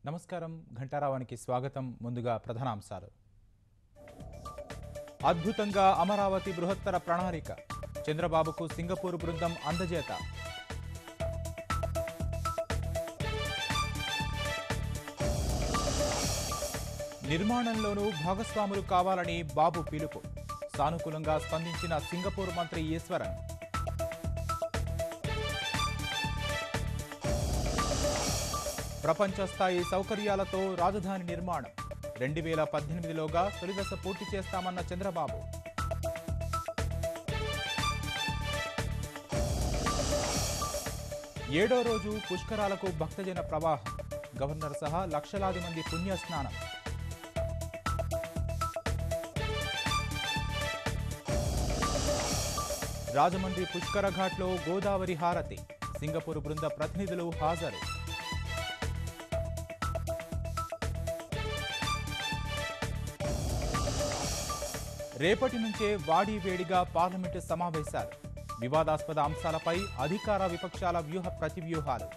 నమస్కారం ఘంటారావానికి స్వాగతం. ముందుగా ప్రధానాంశాలు. అద్భుతంగా అమరావతి బృహత్తర ప్రణాళిక, చంద్రబాబుకు సింగపూర్ బృందం అందజేత. నిర్మాణంలోనూ భాగస్వాములు కావాలని బాబు పిలుపు, సానుకూలంగా స్పందించిన సింగపూర్ మంత్రి ఈశ్వరన్. ప్రపంచ స్థాయి సౌకర్యాలతో రాజధాని నిర్మాణం, 2018లోగా తొలిదశ పూర్తి చేస్తామన్న చంద్రబాబు. ఏడో రోజు పుష్కరాలకు భక్తజన ప్రవాహం, గవర్నర్ సహా లక్షలాది మంది పుణ్యస్నానం. రాజమండ్రి పుష్కర ఘాట్లో గోదావరి హారతి, సింగపూర్ బృంద ప్రతినిధులు హాజరు. రేపటి నుంచే వాడి వేడిగా పార్లమెంటు సమావేశాలు, వివాదాస్పద అంశాలపై అధికార విపక్షాల వ్యూహ ప్రతివ్యూహాలు.